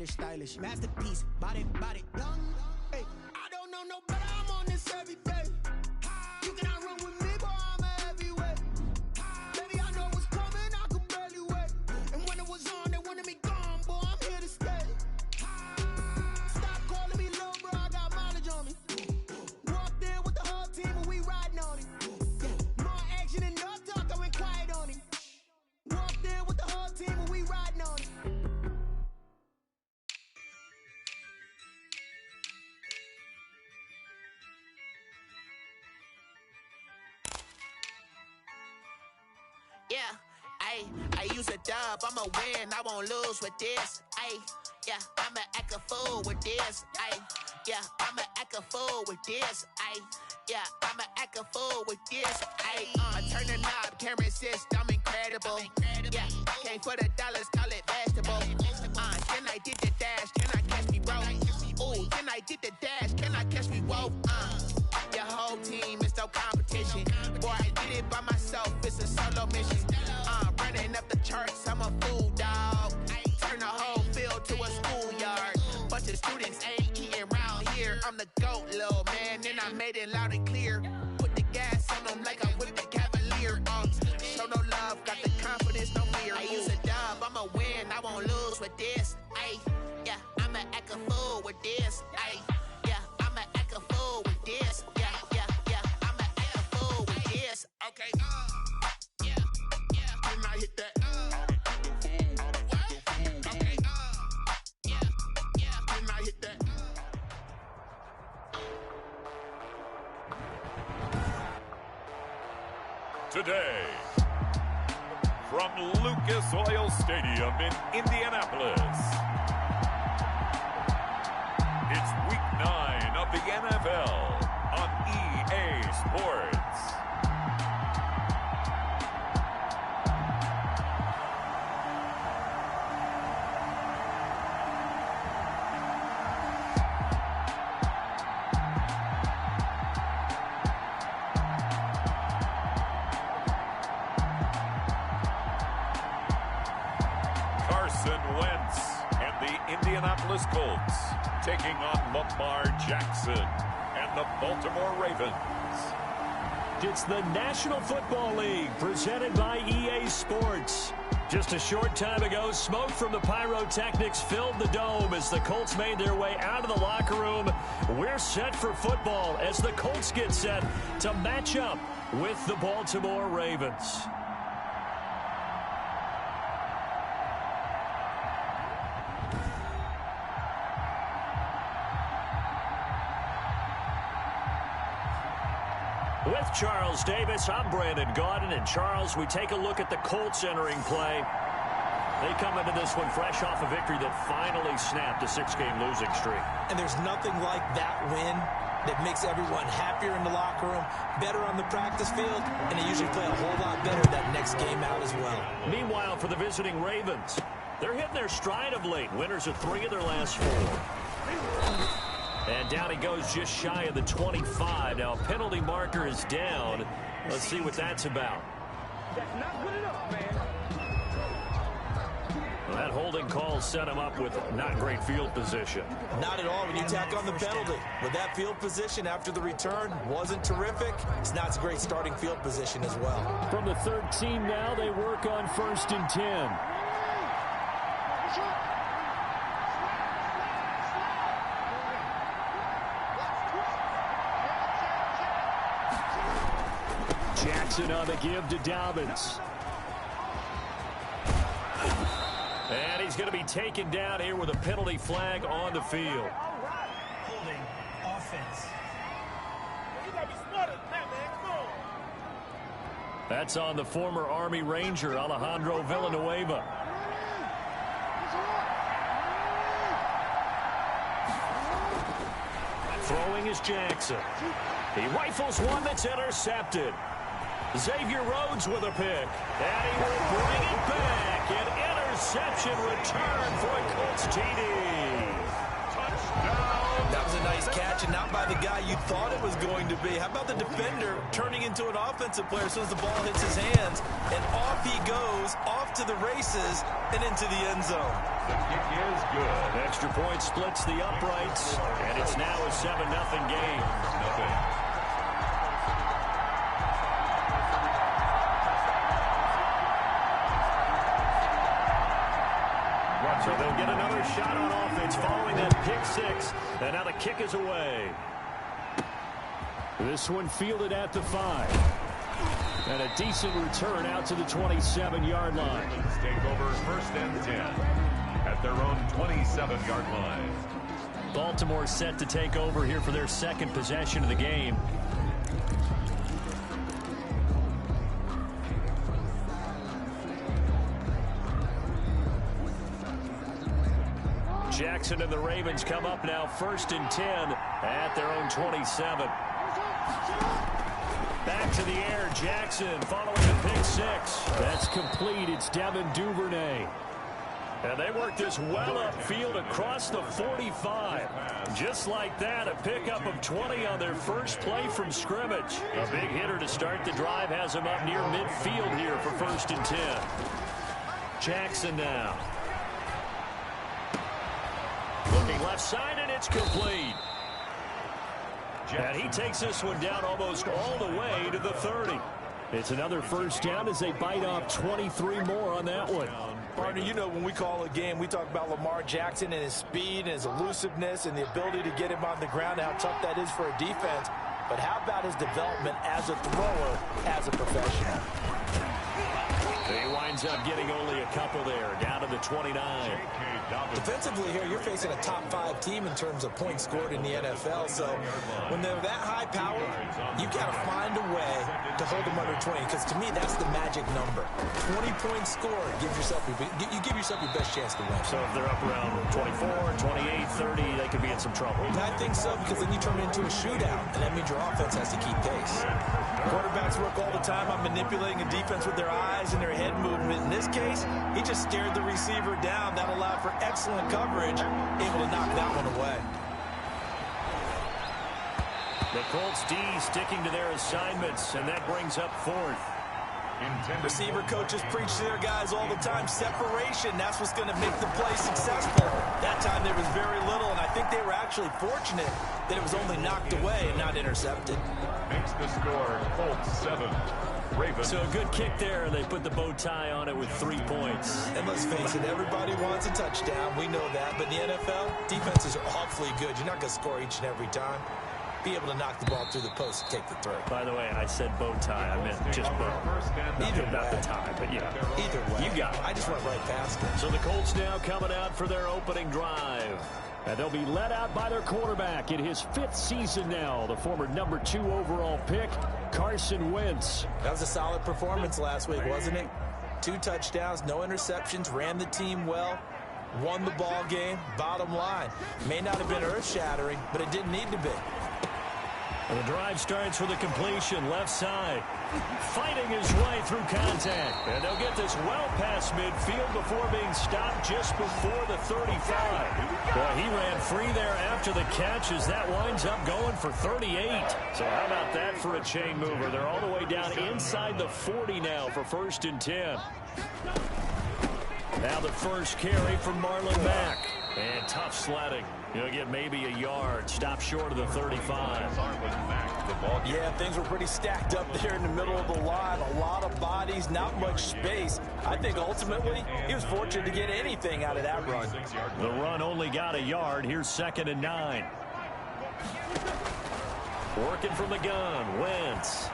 stylish, masterpiece, body, young. Hey, I don't know no better, I'm on this every day. You cannot run with me, boy, I'm a heavyweight. Baby, I know what's coming, I could barely wait. And when it was on, they wanted me gone, boy, I'm here to stay. Stop calling me little bro, I got mileage on me. Walked in with the whole team and we riding on it. Yeah, more action and no talk, I went quiet on it. Walked in with the whole team and we riding on it. Yeah, I use a dub, I'ma win, I won't lose with this. Yeah, I'ma act a fool with this. Yeah, I'ma act a fool with this. Yeah, I'ma act a fool with this. I turn the knob, can't resist, I'm incredible. Yeah, came for the dollars, call it vegetable. Then I did the dash, can I catch me, bro? Ooh, then I did the dash, can I catch me, whoa? Your whole team is no competition. Boy, I did it by myself, it's a solo mission. Running up the charts, I'm a fool, dog. Turn the whole field to a schoolyard. Bunch of students ain't eating round here. I'm the GOAT, little man, and I made it loud and clear. Put the gas on them like I'm with the Cavalier. Show no love, got the confidence, no fear. I use a dub, I'ma win, I won't lose with this. Yeah, I'ma act a fool with this. Yeah, I'ma act a fool with this. Yeah, I'ma act a fool with this. Okay, yeah, can I hit that? Okay, yeah, can I hit that? Today, from Lucas Oil Stadium in Indianapolis, it's Week 9 of the NFL on EA Sports. Carson Wentz and the Indianapolis Colts taking on Lamar Jackson and the Baltimore Ravens. It's the National Football League presented by EA Sports. Just a short time ago, smoke from the pyrotechnics filled the dome as the Colts made their way out of the locker room. We're set for football as the Colts get set to match up with the Baltimore Ravens. With Charles Davis, I'm Brandon Gaudin. And Charles, we take a look at the Colts entering play. They come into this one fresh off a victory that finally snapped a 6-game losing streak. And there's nothing like that win that makes everyone happier in the locker room, better on the practice field, and they usually play a whole lot better that next game out as well. Meanwhile, for the visiting Ravens, they're hitting their stride of late. Winners of 3 of their last 4. And down he goes just shy of the 25. Now, a penalty marker is down. Let's see what that's about. That's not good enough, man. Well, that holding call set him up with not great field position. Not at all when you tack on the penalty. With that field position after the return wasn't terrific. It's not a great starting field position as well. From the 13 now, they work on 1st and 10. Jackson on the give to Dobbins. And he's going to be taken down here with a penalty flag on the field. Holding offense. You gotta be smarter than that, man. Come on. That's on the former Army Ranger, Alejandro Villanueva. Throwing is Jackson. He rifles one that's intercepted. Xavier Rhodes with a pick. And he will bring it back. An interception return for a Colts TD. Touchdown. That was a nice catch, and not by the guy you thought it was going to be. How about the defender turning into an offensive player as soon as the ball hits his hands? And off he goes, off to the races, and into the end zone. The kick is good. Extra point splits the uprights, and it's now a 7-0 game. So they'll get another shot on offense following that pick six. And now the kick is away. This one fielded at the 5. And a decent return out to the 27-yard line. Take over 1st and 10 at their own 27-yard line. Baltimore set to take over here for their second possession of the game. Jackson and the Ravens come up now 1st and 10 at their own 27. Back to the air, Jackson following the pick six. That's complete. It's Devin Duvernay. And they work this well upfield across the 45. Just like that, a pickup of 20 on their first play from scrimmage. A big hitter to start the drive has them up near midfield here for 1st and 10. Jackson now. Looking left side, and it's complete. And he takes this one down almost all the way to the 30. It's another first down as they bite off 23 more on that one. Partner, you know when we call a game, we talk about Lamar Jackson and his speed and his elusiveness and the ability to get him on the ground, how tough that is for a defense. But how about his development as a thrower, as a professional? He winds up getting only a couple there, down to the 29. Defensively here, you're facing a top-5 team in terms of points scored in the NFL. So when they're that high power, you've got to find a way to hold them under 20. Because to me, that's the magic number. 20 points scored, you give yourself your best chance to win. So if they're up around 24, 28, 30, they could be in some trouble. I think so, because then you turn it into a shootout, and that means your offense has to keep pace. Quarterbacks work all the time on manipulating a defense with their eyes and their head movement. In this case, he just stared the receiver down. That allowed for excellent coverage, able to knock that one away. The Colts D sticking to their assignments, and that brings up 4th. Receiver coaches preach to their guys all the time. Separation, that's what's going to make the play successful. That time there was very little, and I think they were actually fortunate that it was only knocked away and not intercepted. Makes the score Colts 7. Ravens. So a good kick there, and they put the bow tie on it with 3 points. And let's face it, everybody wants a touchdown. We know that. But in the NFL, defenses are awfully good. You're not going to score each and every time. Be able to knock the ball through the post and take the throw. By the way, I said bow tie. I meant just bow. Either way. Not the tie, but yeah. Either way. You got it. I just went right past it. So the Colts now coming out for their opening drive. And they'll be led out by their quarterback in his 5th season now, the former number 2 overall pick, Carson Wentz. That was a solid performance last week, wasn't it? 2 touchdowns, no interceptions, ran the team well, won the ball game. Bottom line, may not have been earth-shattering, but it didn't need to be. And the drive starts with a completion left side. Fighting his way through contact. And they'll get this well past midfield before being stopped just before the 35. Boy, he ran free there after the catch as that winds up going for 38. So how about that for a chain mover? They're all the way down inside the 40 now for 1st and 10. Now the first carry from Marlon Mack. And tough sledding. He'll get maybe a yard. Stop short of the 35. Yeah, things were pretty stacked up there in the middle of the line. A lot of bodies, not much space. I think ultimately he was fortunate to get anything out of that run. The run only got a yard. Here's 2nd and 9. Working from the gun. Wentz.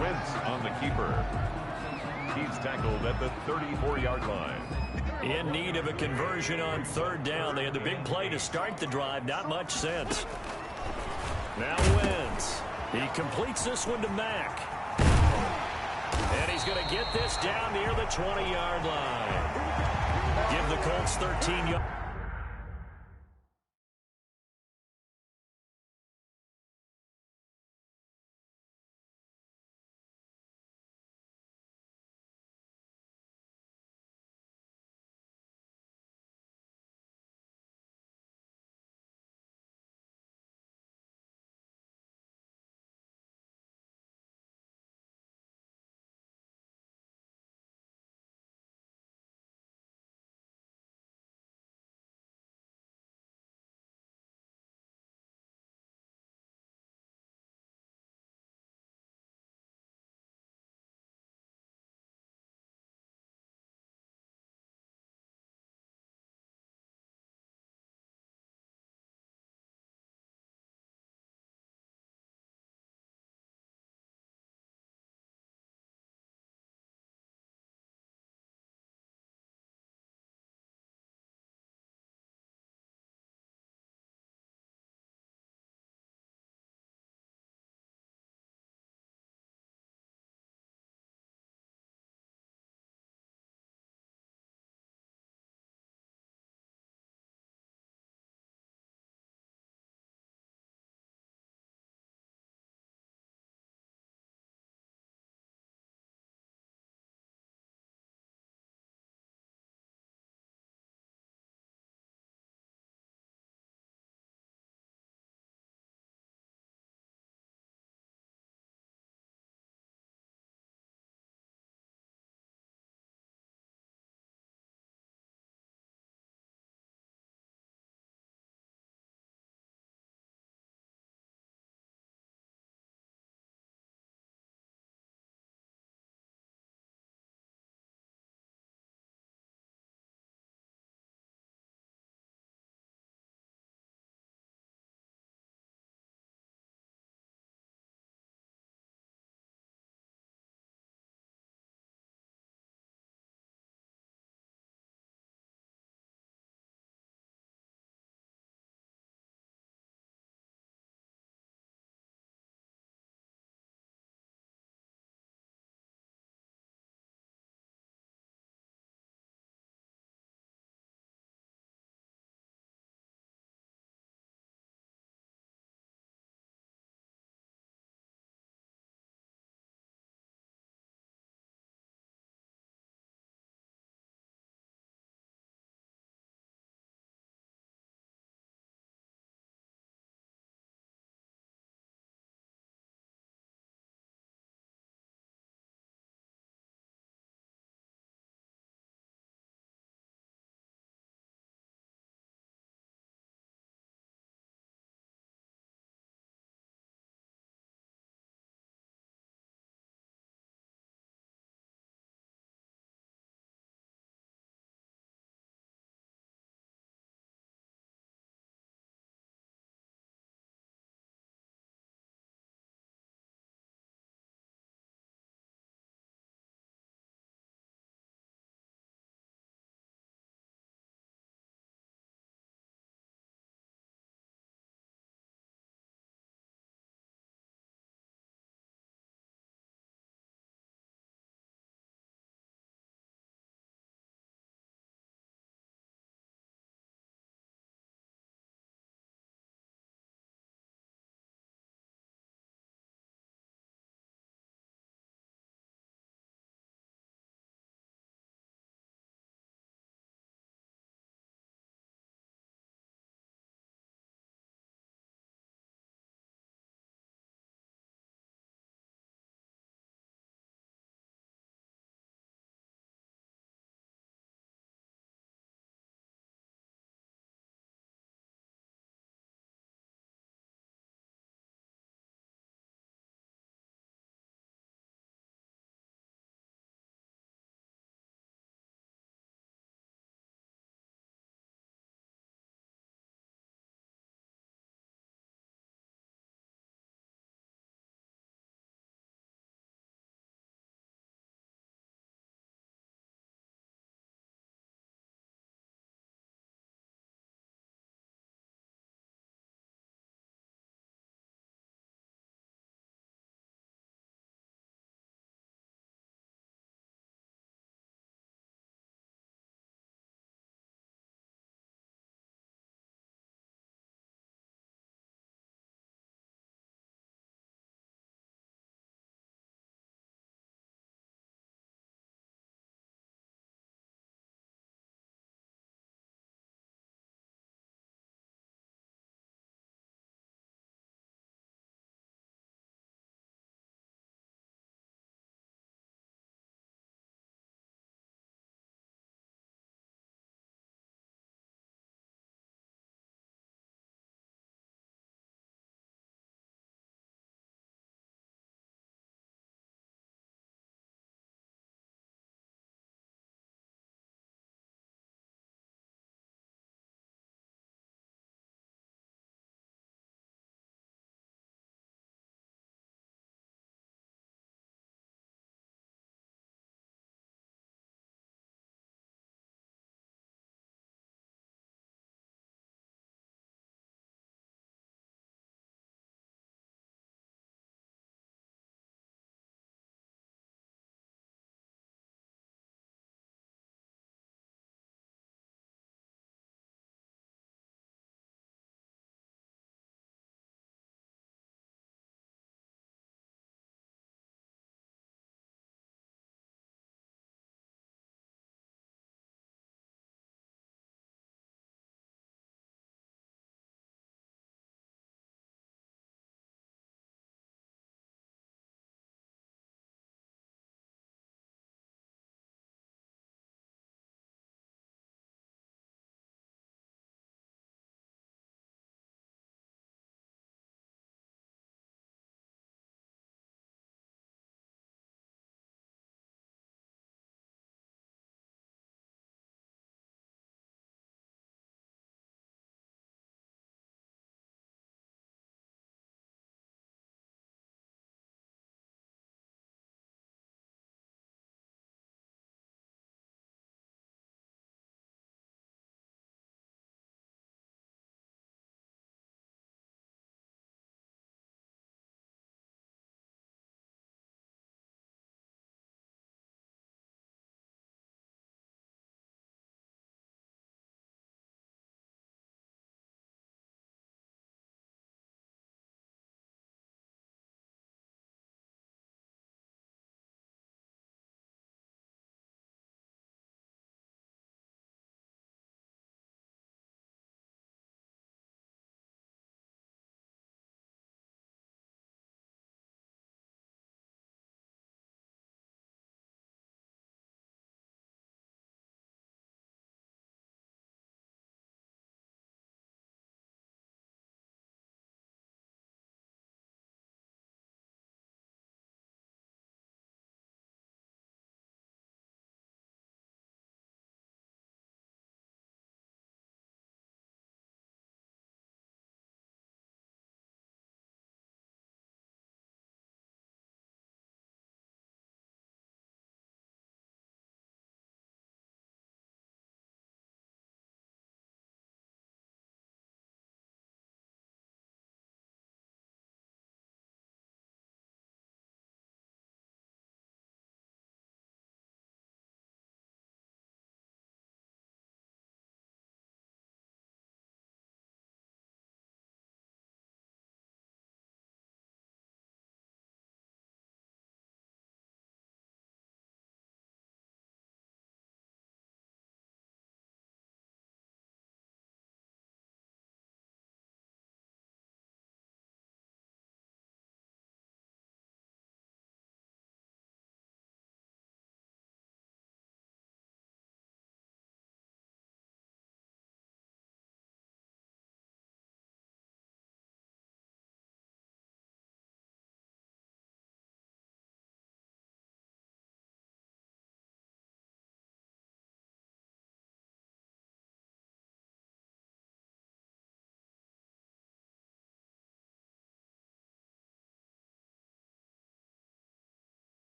Wentz on the keeper. He's tackled at the 34-yard line. In need of a conversion on 3rd down. They had the big play to start the drive. Not much sense. Now Wentz. He completes this one to Mack. And he's going to get this down near the 20-yard line. Give the Colts 13 yards.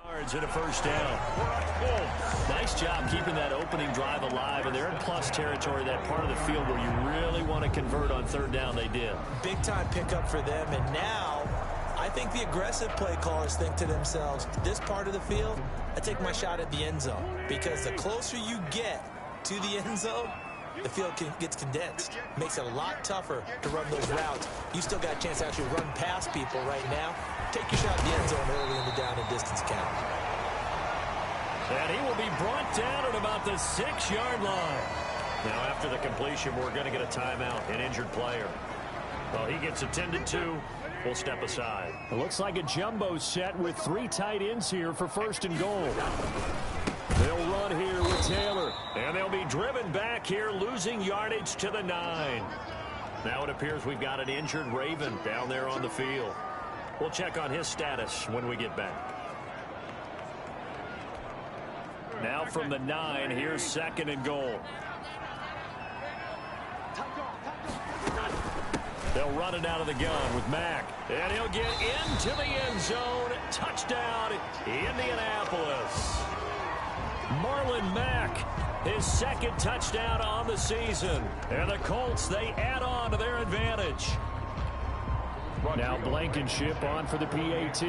And a first down. Nice job keeping that opening drive alive, and they're in plus territory, that part of the field where you really want to convert on third down. They did. Big time pickup for them, and now I think the aggressive play callers think to themselves, this part of the field, I take my shot at the end zone, because the closer you get to the end zone, the field gets condensed. Makes it a lot tougher to run those routes. You still got a chance to actually run past people right now. Take your shot at the end zone early in the down and distance count. And he will be brought down at about the 6-yard line. Now, after the completion, we're going to get a timeout, an injured player. Well, he gets attended to. We'll step aside. It looks like a jumbo set with 3 tight ends here for first and goal. They'll run here with Taylor, and they'll be driven back here, losing yardage to the 9. Now it appears we've got an injured Raven down there on the field. We'll check on his status when we get back. Now from the 9, here's second and goal. They'll run it out of the gun with Mack. And he'll get into the end zone. Touchdown, Indianapolis. Marlon Mack, his second touchdown on the season. And the Colts, they add on to their advantage. Now Blankenship on for the PAT.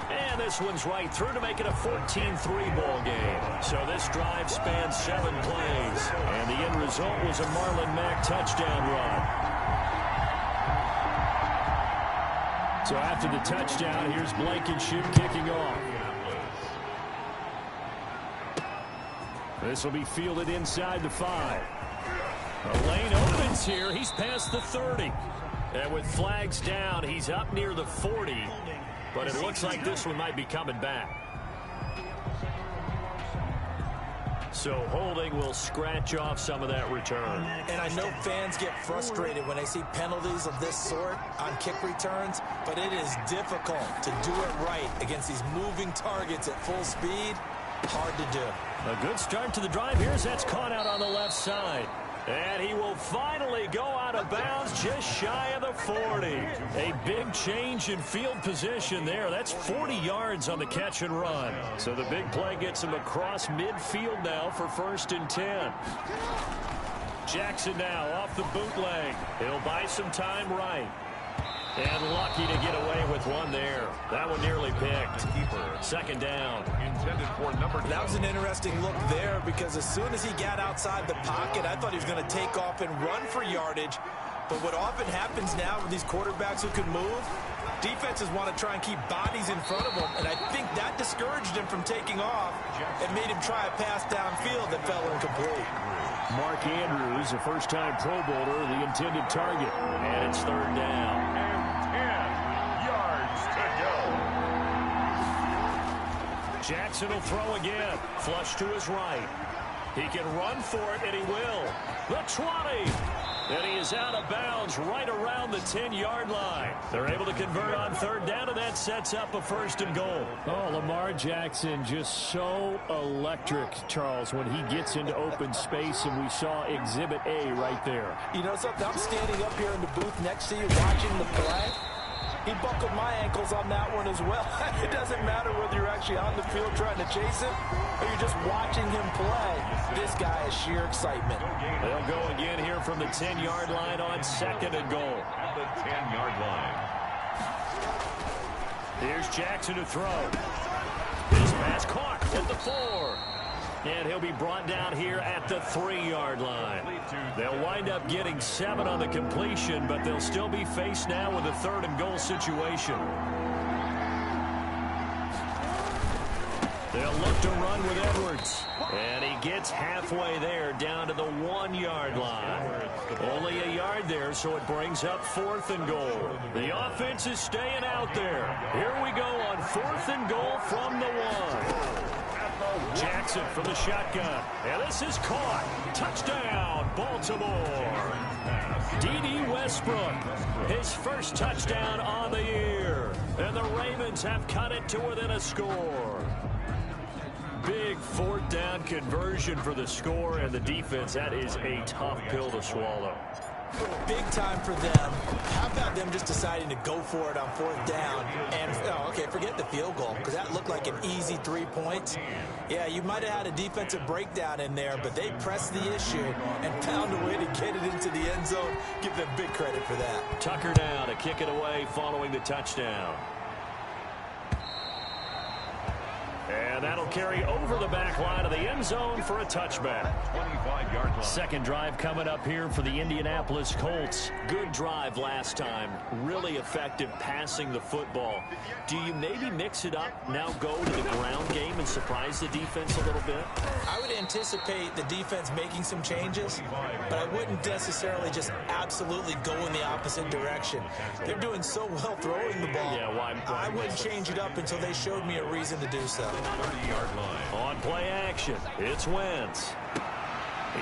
And this one's right through to make it a 14-3 ball game. So this drive spans 7 plays. And the end result was a Marlon Mack touchdown run. So after the touchdown, here's Blankenship kicking off. This will be fielded inside the 5. The lane opens here. He's past the 30. And with flags down, he's up near the 40. But it looks like this one might be coming back. So holding will scratch off some of that return. And I know fans get frustrated when they see penalties of this sort on kick returns, but it is difficult to do it right against these moving targets at full speed. Hard to do. A good start to the drive here as that's caught out on the left side. And he will finally go out of bounds just shy of the 40. A big change in field position there. That's 40 yards on the catch and run. So the big play gets him across midfield now for first and 10. Jackson now off the bootleg. He'll buy some time right. And lucky to get away with one there. That one nearly picked. Second down. Intended for number 2. That was an interesting look there, because as soon as he got outside the pocket, I thought he was going to take off and run for yardage. But what often happens now with these quarterbacks who can move, defenses want to try and keep bodies in front of them, and I think that discouraged him from taking off and made him try a pass downfield that fell incomplete. Mark Andrews, a first-time Pro Bowler, the intended target. And it's third down. 10 yards to go. Jackson will throw again. Flush to his right. He can run for it, and he will. The 20. And he is out of bounds right around the 10-yard line. They're able to convert on third down, and that sets up a first and goal. Oh, Lamar Jackson just so electric, Charles, when he gets into open space, and we saw Exhibit A right there. You know something? I'm standing up here in the booth next to you watching the play. He buckled my ankles on that one as well. It doesn't matter whether you're actually on the field trying to chase him or you're just watching him play. This guy is sheer excitement. They'll go again here from the 10-yard line on second and goal. At the 10-yard line. Here's Jackson to throw. His pass caught at the 4. And he'll be brought down here at the 3-yard line. They'll wind up getting 7 on the completion, but they'll still be faced now with a third and goal situation. They'll look to run with Edwards. And he gets halfway there down to the 1-yard line. Only a yard there, so it brings up fourth and goal. The offense is staying out there. Here we go on fourth and goal from the 1. Jackson from the shotgun. And this is caught. Touchdown, Baltimore. D.D. Westbrook, his first touchdown on the year. And the Ravens have cut it to within a score. Big fourth down conversion for the score, and the defense, that is a tough pill to swallow. Big time for them. How about them just deciding to go for it on 4th down? And, okay, forget the field goal, because that looked like an easy 3 points. Yeah, you might have had a defensive breakdown in there, but they pressed the issue and found a way to get it into the end zone. Give them big credit for that. Tucker now to kick it away following the touchdown. And that'll carry over the back line of the end zone for a touchback. 25-yard line. Second drive coming up here for the Indianapolis Colts. Good drive last time. Really effective passing the football. Do you maybe mix it up, now go to the ground game and surprise the defense a little bit? I would anticipate the defense making some changes, but I wouldn't necessarily just absolutely go in the opposite direction. They're doing so well throwing the ball. Yeah, why I wouldn't change it up until they showed me a reason to do so. 30-yard line. On play action, it's Wentz.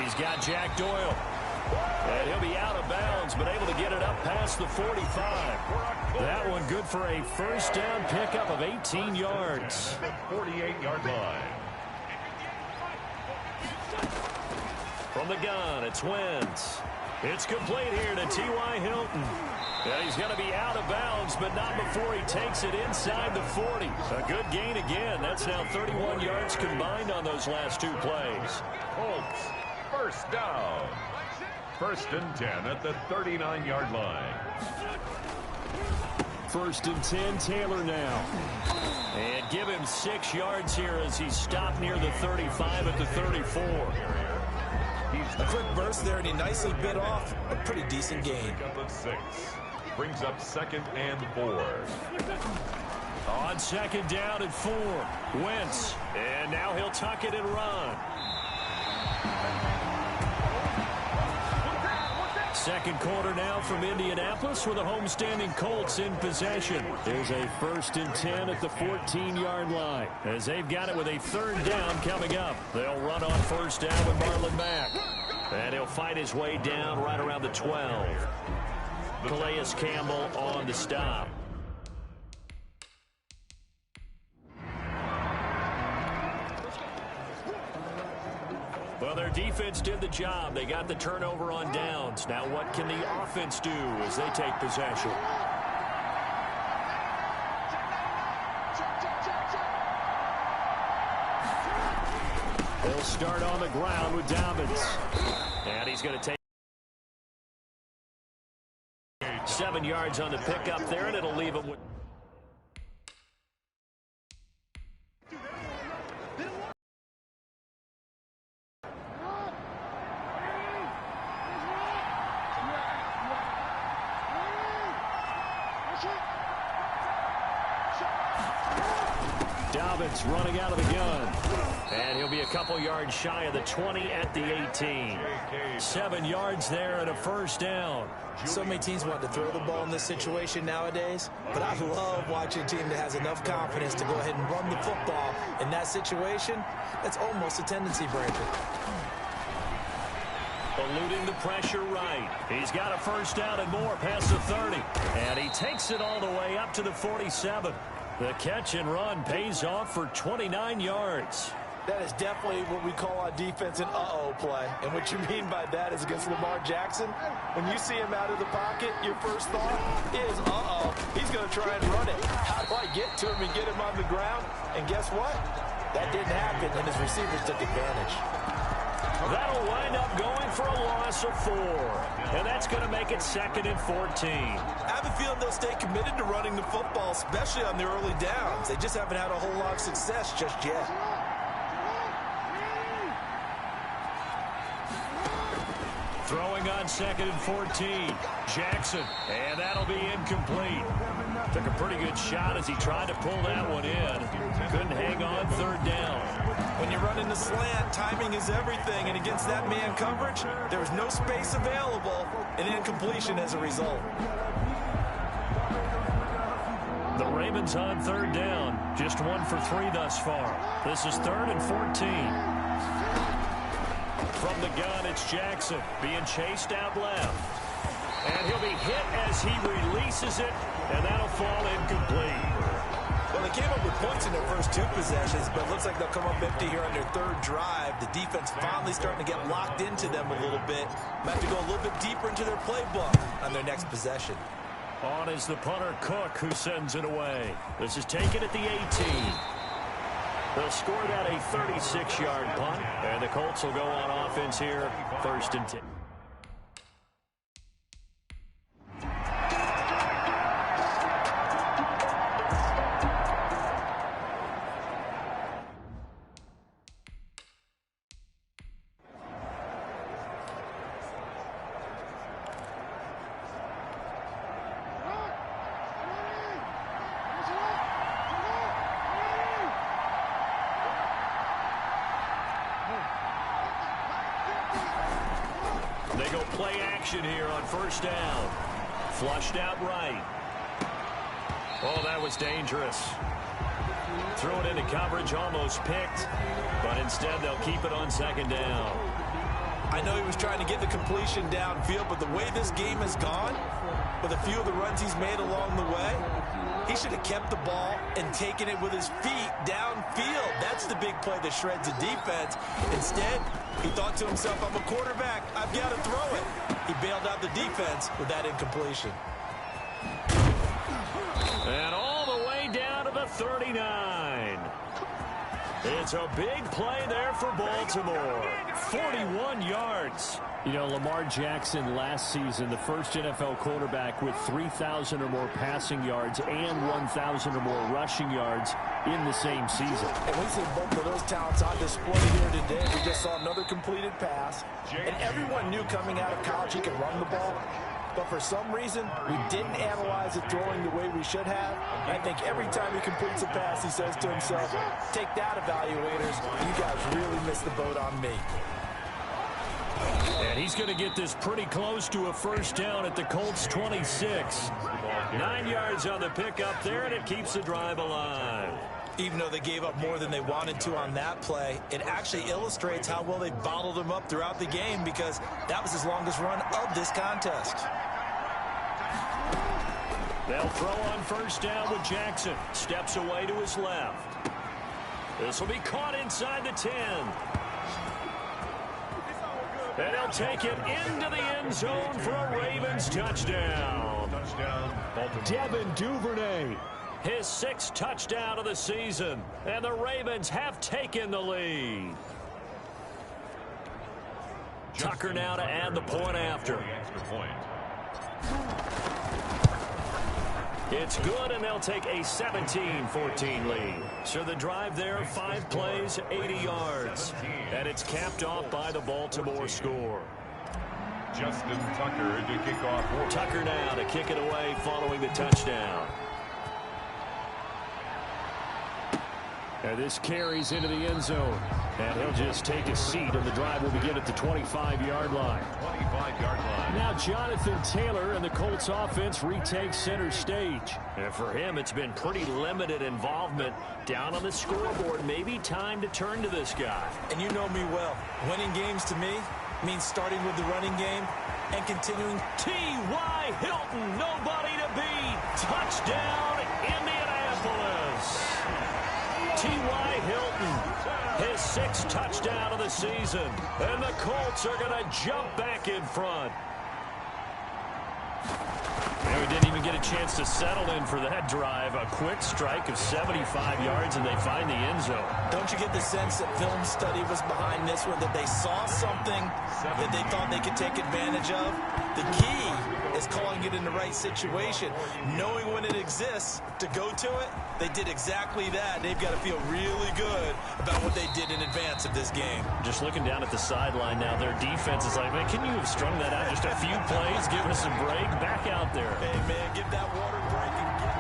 He's got Jack Doyle. And he'll be out of bounds, but able to get it up past the 45. That one good for a first down pickup of 18 yards. 48-yard line. From the gun, it's Wentz. It's complete here to T.Y. Hilton. And he's going to be out of bounds, but not before he takes it inside the 40. A good gain again. That's now 31 yards combined on those last 2 plays. Colts, first down. 1st and 10 at the 39-yard line. 1st and 10, Taylor now. And give him 6 yards here as he's stopped near the 35 at the 34. A quick burst there, and he nicely bit off a pretty decent gain. Up at 6. Brings up 2nd and 4. On 2nd down at 4. Wentz. And now he'll tuck it and run. Second quarter now from Indianapolis with the homestanding Colts in possession. There's a 1st and 10 at the 14-yard line as they've got it with a 3rd down coming up. They'll run on 1st down with Marlon Mack. And he'll fight his way down right around the 12. Calais Campbell on the stop. Well, their defense did the job. They got the turnover on downs. Now what can the offense do as they take possession? They'll start on the ground with Dobbins. And he's going to take 7 yards on the pickup there, and it'll leave him with... Dobbins running out of the gun. And he'll be a couple yards shy of the 20 at the 18. 7 yards there and a 1st down. So many teams want to throw the ball in this situation nowadays, but I love watching a team that has enough confidence to go ahead and run the football in that situation. That's almost a tendency breaker. Eluding the pressure right. He's got a 1st down and more past the 30. And he takes it all the way up to the 47. The catch and run pays off for 29 yards. That is definitely what we call on defense an uh-oh play. And what you mean by that is against Lamar Jackson, when you see him out of the pocket, your first thought is, uh-oh, he's going to try and run it. How do I get to him and get him on the ground? And guess what? That didn't happen, and his receivers took advantage. That'll wind up going for a loss of 4. And that's going to make it 2nd and 14. I have a feeling they'll stay committed to running the football, especially on the early downs. They just haven't had a whole lot of success just yet. Throwing on 2nd and 14. Jackson. And that'll be incomplete. Took a pretty good shot as he tried to pull that one in. Couldn't hang on 3rd down. When you run in the slant, timing is everything. And against that man coverage, there was no space available. An incompletion as a result. The Ravens on 3rd down. Just 1 for 3 thus far. This is 3rd and 14. From the gun, it's Jackson being chased out left. And he'll be hit as he releases it, and that'll fall incomplete. Well, they came up with points in their first 2 possessions, but it looks like they'll come up empty here on their 3rd drive. The defense finally starting to get locked into them a little bit. Might have to go a little bit deeper into their playbook on their next possession. On is the punter, Cook, who sends it away. This is taken at the 18. They'll score that a 36-yard punt, and the Colts will go on offense here, 1st and 10. They go play action here on 1st down. Flushed out right. Oh, that was dangerous. Threw it into coverage, almost picked. But instead, they'll keep it on 2nd down. I know he was trying to get the completion downfield, but the way this game has gone, with a few of the runs he's made along the way, he should have kept the ball and taken it with his feet downfield. That's the big play that shreds the defense. Instead, he thought to himself, I'm a quarterback, I've got to throw it. He bailed out the defense with that incompletion. And all the way down to the 39. It's a big play there for Baltimore. 41 yards. You know, Lamar Jackson last season, the first NFL quarterback with 3,000 or more passing yards and 1,000 or more rushing yards in the same season. And we see both of those talents on display here today. We just saw another completed pass. And everyone knew coming out of college he could run the ball. But for some reason, we didn't analyze it throwing the way we should have. And I think every time he completes a pass, he says to himself, take that, evaluators. You guys really missed the boat on me. And he's going to get this pretty close to a 1st down at the Colts 26. 9 yards on the pickup there, and it keeps the drive alive. Even though they gave up more than they wanted to on that play, it actually illustrates how well they bottled him up throughout the game, because that was his longest run of this contest. They'll throw on 1st down with Jackson. Steps away to his left. This will be caught inside the 10. And he'll take it into the end zone for a Ravens touchdown. Devin Duvernay, his 6th touchdown of the season. And the Ravens have taken the lead. Tucker now to add the point after. It's good, and they'll take a 17-14 lead. So the drive there, 5 plays, 80 yards. And it's capped off by the Baltimore score. Justin Tucker to kick off. Tucker now to kick it away following the touchdown. And this carries into the end zone. And he'll just take a seat, and the drive will begin at the 25-yard line. 25-yard line. Now Jonathan Taylor and the Colts offense retakes center stage. And for him, it's been pretty limited involvement down on the scoreboard. Maybe time to turn to this guy. And you know me well. Winning games to me means starting with the running game and continuing. T.Y. Hilton, nobody to beat. Touchdown, Indianapolis. T.Y. Hilton, his 6th touchdown of the season. And the Colts are going to jump back in front. And we didn't even get a chance to settle in for that drive. A quick strike of 75 yards, and they find the end zone. Don't you get the sense that film study was behind this one, that they saw something that they thought they could take advantage of? The key is calling it in the right situation, knowing when it exists to go to it. They did exactly that. They've got to feel really good about what they did in advance of this game. Just looking down at the sideline now, their defense is like, man, can you have strung that out just a few plays, giving us a break? Back out there. Hey, man, give that water break and get...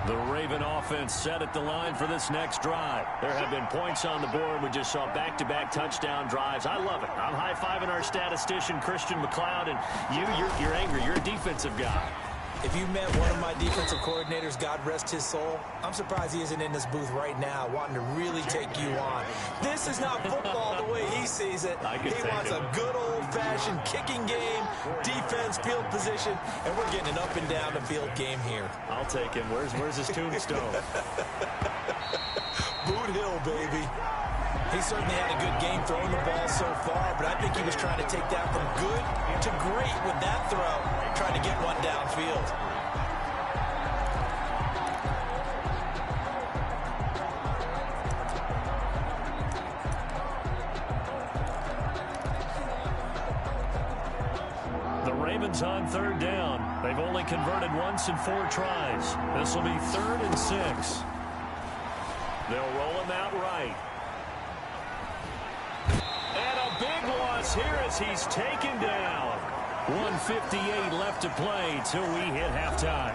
The Raven offense set at the line for this next drive. There have been points on the board. We just saw back-to-back touchdown drives. I love it. I'm high-fiving our statistician, Christian McLeod, and you're angry. You're a defensive guy. If you met one of my defensive coordinators, God rest his soul, I'm surprised he isn't in this booth right now wanting to really take you on. This is not football the way he sees it. He wants a good old-fashioned kicking game, defense, field position, and we're getting an up and down the field game here. I'll take him. Where's his tombstone? Boot Hill, baby. He certainly had a good game throwing the ball so far, but I think he was trying to take that from good to great with that throw, trying to get one downfield. The Ravens on third down. They've only converted once in 4 tries. This will be 3rd and 6. They'll roll him out right. Big loss here as he's taken down. 1:58 left to play till we hit halftime.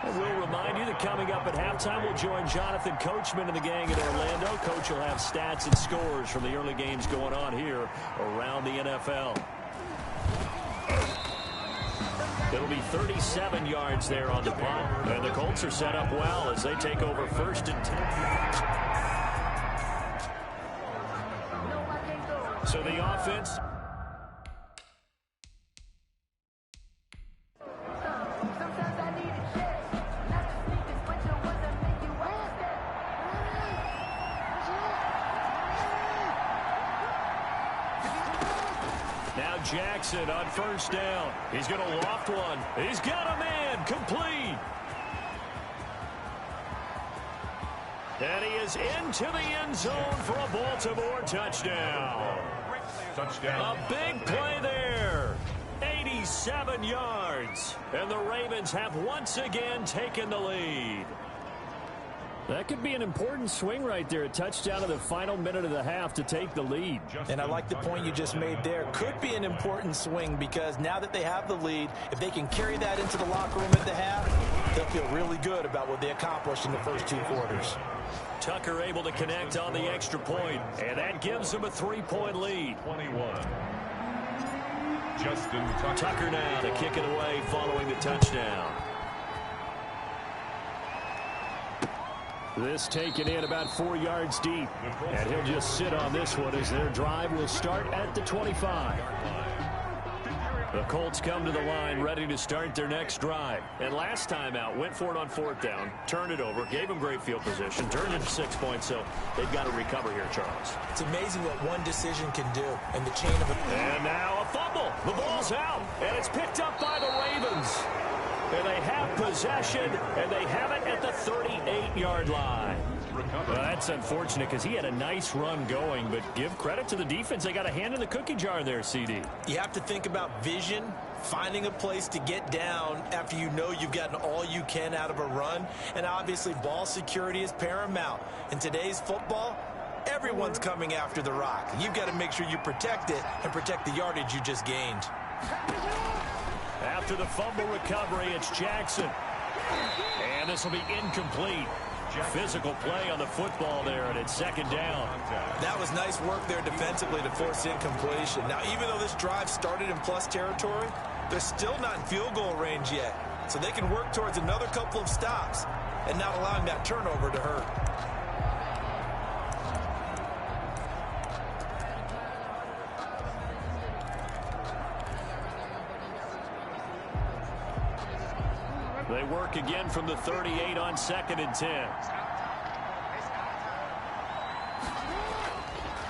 And we'll remind you that coming up at halftime, we'll join Jonathan Coachman and the gang in Orlando. Coach will have stats and scores from the early games going on here around the NFL. It'll be 37 yards there on the punt. And the Colts are set up well as they take over 1st and 10. So the offense. Now Jackson on 1st down. He's going to loft one. He's got a man. Complete. And he is into the end zone for a Baltimore touchdown. A big play there. 87 yards. And the Ravens have once again taken the lead. That could be an important swing right there. A touchdown in the final minute of the half to take the lead. And I like the point you just made there. Could be an important swing because now that they have the lead, if they can carry that into the locker room at the half, they'll feel really good about what they accomplished in the first 2 quarters. Tucker able to connect on the extra point, and that gives them a 3-point lead. 21. Justin Tucker now to kick it away following the touchdown. This taken in about 4 yards deep. And he'll just sit on this one as their drive will start at the 25. The Colts come to the line ready to start their next drive. And last time out, went for it on 4th down, turned it over, gave them great field position, turned it to 6 points, so they've got to recover here, Charles. It's amazing what one decision can do in the chain of it. And now a fumble. The ball's out, and it's picked up by the Ravens. And they have possession, and they have it at the 38-yard line. Well, that's unfortunate because he had a nice run going, but give credit to the defense. They got a hand in the cookie jar there, CD. You have to think about vision, finding a place to get down after you know you've gotten all you can out of a run, and obviously ball security is paramount. In today's football, everyone's coming after the rock. You've got to make sure you protect it and protect the yardage you just gained. After the fumble recovery, it's Jackson. And this will be incomplete. Physical play on the football there, and it's 2nd down. That was nice work there defensively to force incompletion. Now, even though this drive started in plus territory, they're still not in field goal range yet. So they can work towards another couple of stops and not allowing that turnover to hurt. They work again from the 38 on 2nd and 10.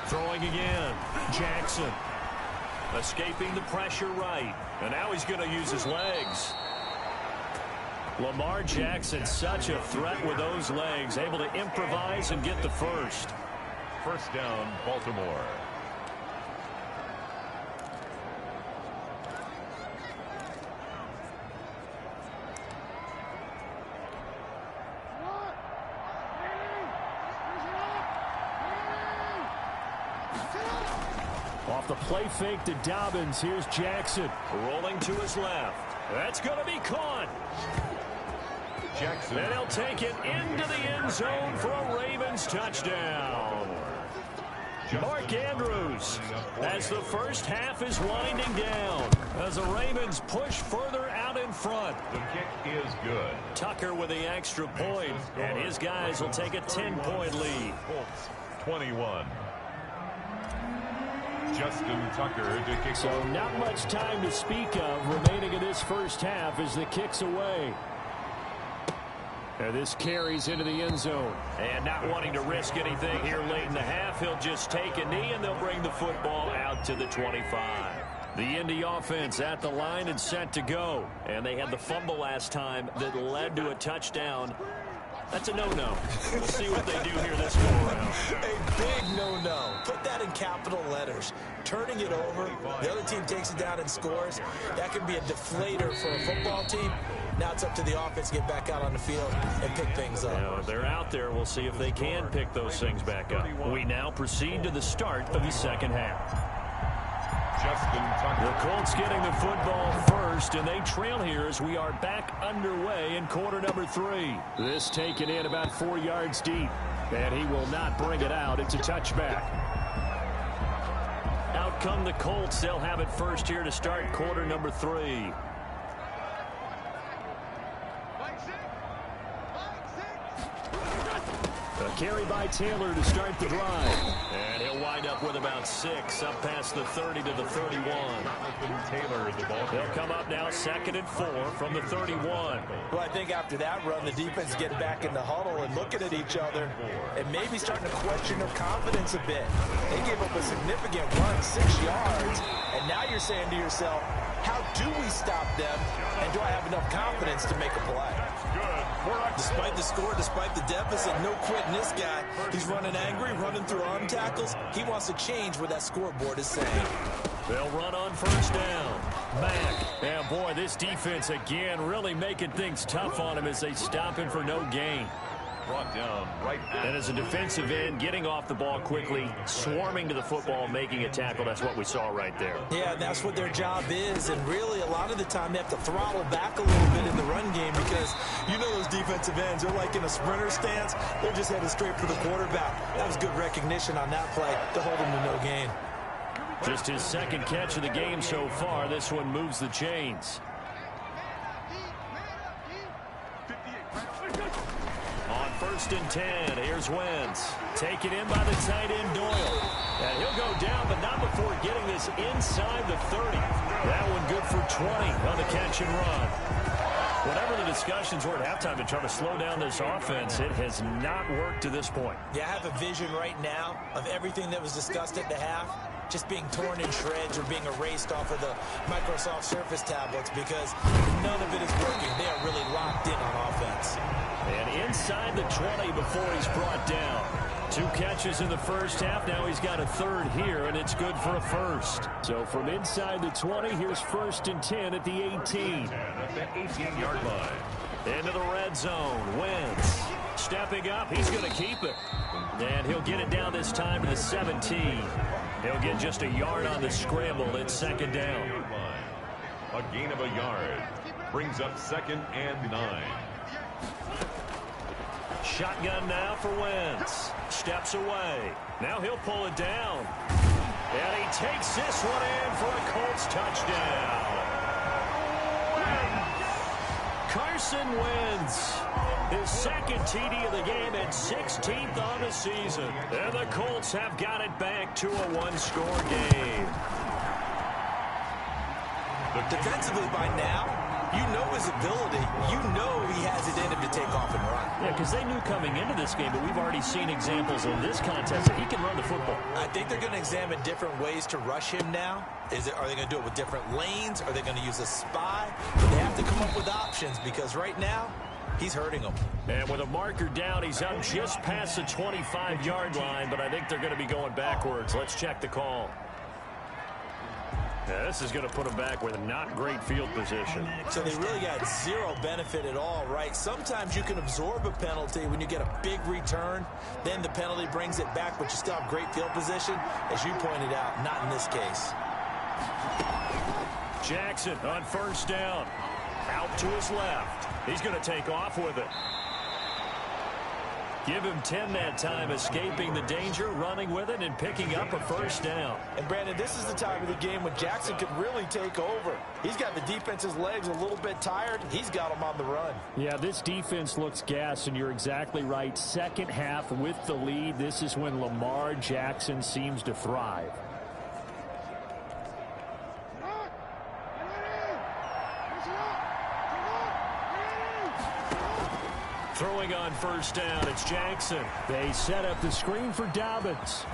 Throwing again. Jackson. Escaping the pressure right. And now he's going to use his legs. Lamar Jackson, such a threat with those legs. Able to improvise and get the first. 1st down, Baltimore. Off the play fake to Dobbins. Here's Jackson rolling to his left. That's going to be caught. Jackson. And he'll take it into the end zone for a Ravens touchdown. Mark Andrews, as the first half is winding down, as the Ravens push further out in front. The kick is good. Tucker with the extra point, and his guys will take a 10-point lead. Colts 21. Justin Tucker to kick. So not much time to speak of remaining in this first half as the kick's away. And this carries into the end zone. And not wanting to risk anything here late in the half, he'll just take a knee, and they'll bring the football out to the 25. The Indy offense at the line and set to go. And they had the fumble last time that led to a touchdown. That's a no-no. We'll see what they do here this go around. A big no-no. Put that in capital letters. Turning it over, the other team takes it down and scores. That could be a deflator for a football team. Now it's up to the offense to get back out on the field and pick things up. Now, if they're out there, we'll see if they can pick those things back up. We now proceed to the start of the second half. Justin Tucker. The Colts getting the football first, and they trail here as we are back underway in quarter number 3. This taken in about 4 yards deep, and he will not bring it out. It's a touchback. Out come the Colts. They'll have it first here to start quarter number 3. A carry by Taylor to start the drive. And he'll wind up with about 6 up past the 30 to the 31. Taylor, the ball. They'll come up now 2nd and 4 from the 31. Well, I think after that run, the defense getting back in the huddle and looking at each other and maybe starting to question their confidence a bit. They gave up a significant run, 6 yards, and now you're saying to yourself, how do we stop them, and do I have enough confidence to make a play? Despite the score, despite the deficit, no quitting this guy. He's running angry, running through arm tackles. He wants to change what that scoreboard is saying. They'll run on first down. Mack. And boy, this defense again really making things tough on him as they stop him for no gain. Brought down right at. And as a defensive end, getting off the ball quickly, swarming to the football, making a tackle. That's what we saw right there. Yeah, that's what their job is. And really, a lot of the time, they have to throttle back a little bit in the run game because you know those defensive ends, they're like in a sprinter stance. They're just headed straight for the quarterback. That was good recognition on that play to hold him to no gain. Just his second catch of the game so far. This one moves the chains. On 1st and 10, here's Wentz. Taken in by the tight end Doyle. And he'll go down, but not before getting this inside the 30. That one good for 20 on the catch and run. Whatever the discussions were at halftime to try to slow down this offense, it has not worked to this point. Yeah, I have a vision right now of everything that was discussed at the half just being torn in shreds or being erased off of the Microsoft Surface tablets because none of it is working. They are really locked in on offense. And inside the 20 before he's brought down. 2 catches in the first half. Now he's got a third here, and it's good for a first. So from inside the 20, here's 1st and 10 at the 18. At the 18-yard line. Into the red zone. Wentz stepping up. He's going to keep it. And he'll get it down this time to the 17. He'll get just a yard on the scramble. It's 2nd down. A gain of a yard. Brings up 2nd and 9. Shotgun now for Wentz. Steps away. Now he'll pull it down. And he takes this one in for a Colts touchdown. Carson Wentz, his 2nd TD of the game and 16th on the season. And the Colts have got it back to a 1-score game. Defensively by now, you know his ability. You know he has it in him to take off and run. Yeah, because they knew coming into this game, but we've already seen examples in this contest that he can run the football. I think they're going to examine different ways to rush him now. Are they going to do it with different lanes? Are they going to use a spy? But they have to come up with options because right now, he's hurting them. And with a marker down, he's up just past the 25-yard line, but I think they're going to be going backwards. Let's check the call. Yeah, this is going to put them back with not great field position. So they really got zero benefit at all, right? Sometimes you can absorb a penalty when you get a big return. Then the penalty brings it back, but you still have great field position. As you pointed out, not in this case. Jackson on 1st down. Out to his left. He's going to take off with it. Give him 10 that time, escaping the danger, running with it, and picking up a first down. And, Brandon, this is the time of the game when Jackson could really take over. He's got the defense's legs a little bit tired. He's got them on the run. Yeah, this defense looks gassed, and you're exactly right. Second half with the lead, this is when Lamar Jackson seems to thrive. Throwing on first down, it's Jackson. They set up the screen for Dobbins.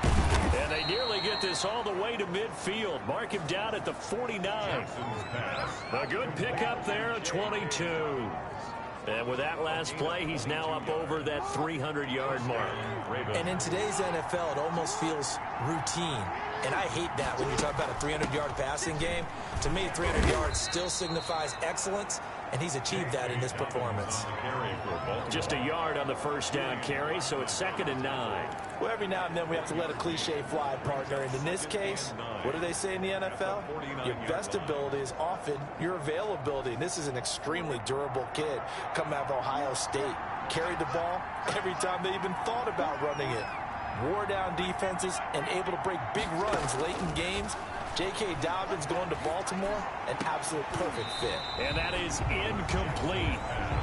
And they nearly get this all the way to midfield. Mark him down at the 49. A good pickup there, a 22. And with that last play, he's now up over that 300-yard mark. And in today's NFL, it almost feels routine. And I hate that when you talk about a 300-yard passing game. To me, 300 yards still signifies excellence, and he's achieved that in this performance. Just a yard on the first down carry, so it's 2nd and 9. Well, every now and then we have to let a cliche fly, partner. And in this case, what do they say in the NFL? Your best ability is often your availability. And this is an extremely durable kid coming out of Ohio State. Carried the ball every time they even thought about running it. Wore down defenses and able to break big runs late in games. J.K. Dobbins going to Baltimore, an absolute perfect fit. And that is incomplete.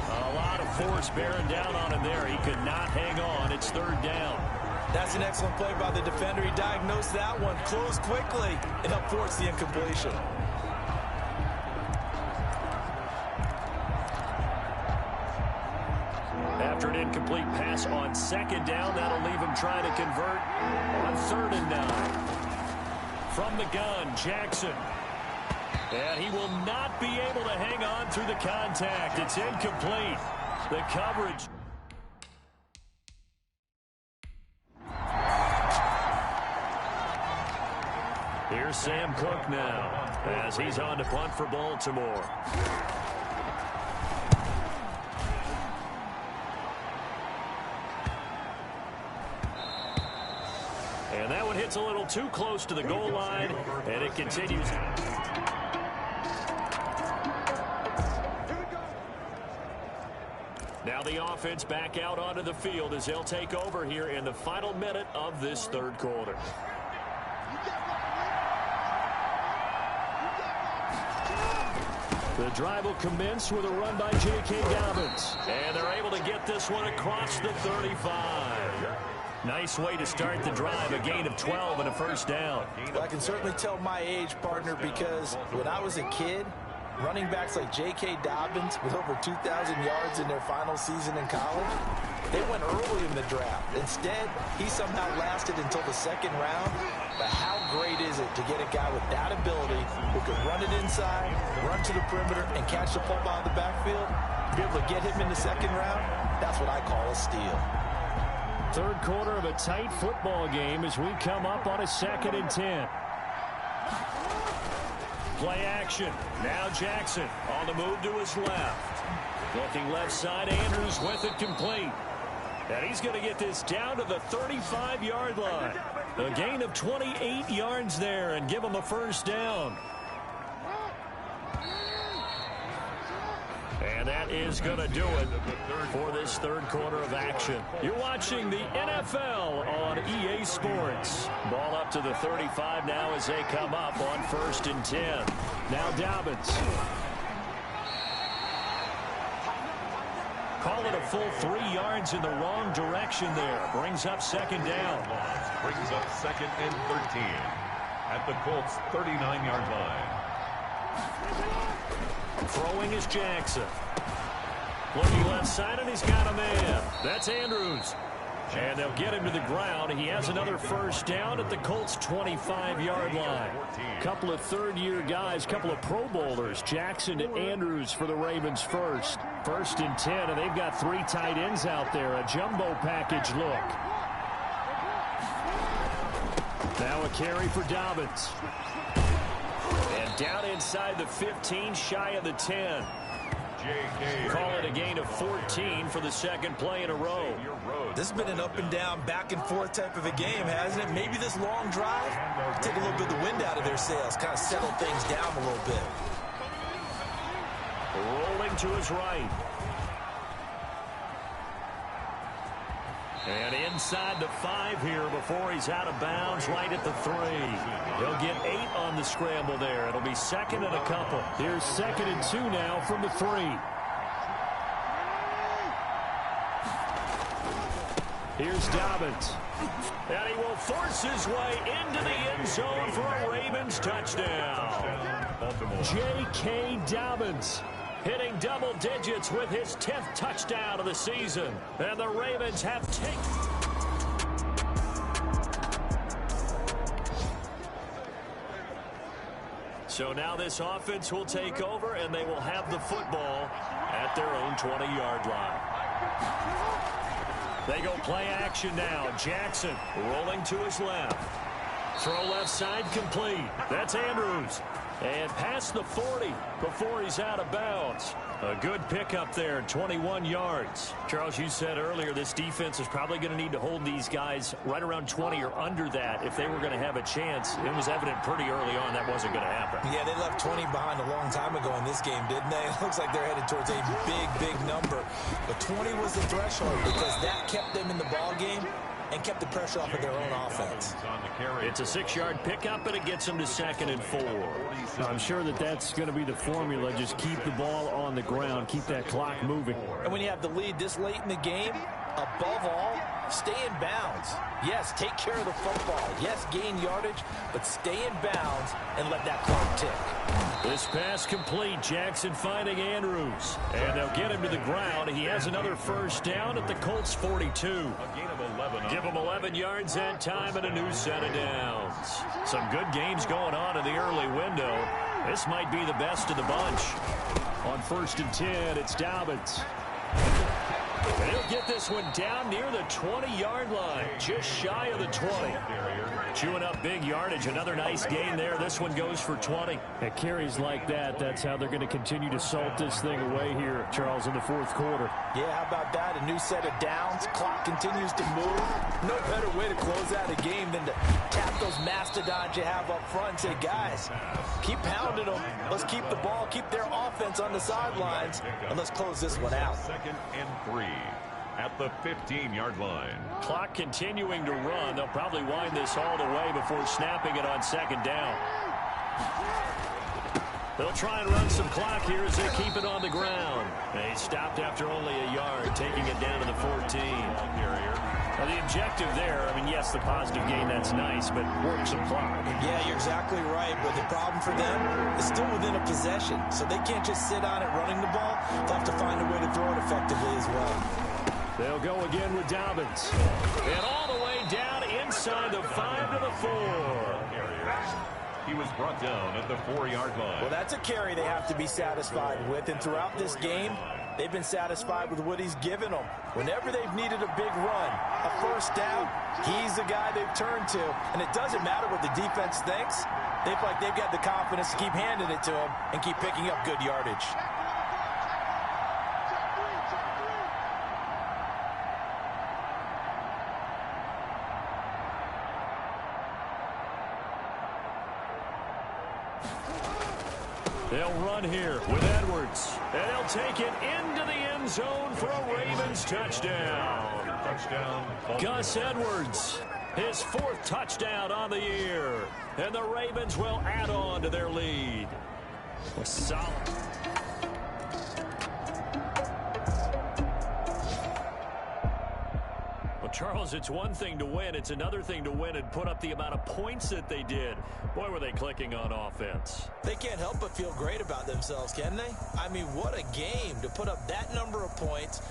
A lot of force bearing down on him there. He could not hang on. It's 3rd down. That's an excellent play by the defender. He diagnosed that one, closed quickly, and helped force the incompletion. After an incomplete pass on 2nd down, that'll leave him trying to convert on 3rd and 9. From the gun, Jackson. And he will not be able to hang on through the contact. It's incomplete. The coverage. Here's Sam Cook now as he's on to punt for Baltimore. And that one hits a little too close to the goal line, and it continues. Now the offense back out onto the field as they'll take over here in the final minute of this 3rd quarter. The drive will commence with a run by J.K. Dobbins. And they're able to get this one across the 35. Nice way to start the drive, a gain of 12 and a first down. Well, I can certainly tell my age, partner, because when I was a kid, running backs like J.K. Dobbins with over 2,000 yards in their final season in college, they went early in the draft. Instead, he somehow lasted until the 2nd round. But how great is it to get a guy with that ability who can run it inside, run to the perimeter, and catch the football out of the backfield? Be able to get him in the 2nd round, that's what I call a steal. 3rd quarter of a tight football game as we come up on a 2nd and 10. Play action. Now Jackson on the move to his left. Looking left side, Andrews with it complete. And he's going to get this down to the 35-yard line. A gain of 28 yards there and give him a first down. And that is going to do it for this 3rd quarter of action. You're watching the NFL on EA Sports. Ball up to the 35 now as they come up on 1st and 10. Now Dobbins. Call it a full 3 yards in the wrong direction there. Brings up 2nd down. Brings up 2nd and 13 at the Colts' 39-yard line. Throwing is Jackson. Looking left side, and he's got a man. That's Andrews. And they'll get him to the ground. He has another first down at the Colts' 25-yard line. Couple of 3rd-year guys, couple of Pro Bowlers. Jackson to Andrews for the Ravens first. 1st and 10, and they've got 3 tight ends out there. A jumbo package look. Now a carry for Dobbins. And down inside the 15, shy of the 10. Call it a gain of 14 for the 2nd play in a row. This has been an up and down, back and forth type of a game, hasn't it? Maybe this long drive take a little bit of the wind out of their sails, kind of settle things down a little bit. Rolling to his right. And inside the 5 here before he's out of bounds right at the 3. He'll get 8 on the scramble there. It'll be 2nd and a couple. Here's 2nd and 2 now from the 3. Here's Dobbins. And he will force his way into the end zone for a Ravens touchdown. J.K. Dobbins hitting double digits with his 10th touchdown of the season. And the Ravens have taken. So now this offense will take over, and they will have the football at their own 20-yard line. They go play action now. Jackson rolling to his left. Throw left side complete. That's Andrews. And past the 40 before he's out of bounds. A good pickup there, 21 yards. Charles, you said earlier this defense is probably going to need to hold these guys right around 20 or under that if they were going to have a chance. It was evident pretty early on that wasn't going to happen. Yeah, they left 20 behind a long time ago in this game, didn't they? It looks like they're headed towards a big number. But 20 was the threshold because that kept them in the ball game and kept the pressure off of their own offense. It's a 6-yard pickup, and it gets them to 2nd and 4. I'm sure that's going to be the formula. Just keep the ball on the ground. Keep that clock moving. And when you have the lead this late in the game, above all, stay in bounds. Yes, take care of the football. Yes, gain yardage, but stay in bounds and let that clock tick. This pass complete. Jackson finding Andrews. And they'll get him to the ground. He has another first down at the Colts 42. Give him 11 yards that time and a new set of downs. Some good games going on in the early window. This might be the best of the bunch. On 1st and 10, it's Dobbins. And he'll get this one down near the 20-yard line, just shy of the 20. Chewing up big yardage. Another nice gain there. This one goes for 20. At carries like that, that's how they're going to continue to salt this thing away here, Charles, in the 4th quarter. Yeah, how about that? A new set of downs. Clock continues to move. No better way to close out a game than to tap those mastodons you have up front and say, guys, keep pounding them. Let's keep the ball, keep their offense on the sidelines, and let's close this one out. 2nd and 3 at the 15-yard line. Clock continuing to run. They'll probably wind this all the way before snapping it on 2nd down. They'll try and run some clock here as they keep it on the ground. They stopped after only a yard, taking it down to the 14. Now the objective there, I mean, yes, the positive gain, that's nice, but work some clock. Yeah, you're exactly right, but the problem for them is still within a possession, so they can't just sit on it running the ball. They'll have to find a way to throw it effectively as well. They'll go again with Dobbins. And all the way down inside the 5 to the 4. He was brought down at the 4-yard line. Well, that's a carry they have to be satisfied with, and throughout this game, they've been satisfied with what he's given them. Whenever they've needed a big run, a first down, he's the guy they've turned to. And it doesn't matter what the defense thinks. They feel like they've got the confidence to keep handing it to him and keep picking up good yardage. They'll run here with Edwards. And they'll take it into the end zone for a Ravens touchdown. Gus Edwards, his 4th touchdown on the year. And the Ravens will add on to their lead. Solid. Well, Charles, it's one thing to win. It's another thing to win and put up the amount of points that they did. Boy, were they clicking on offense. They can't help but feel great about themselves, can they? I mean, what a game to put up that number of points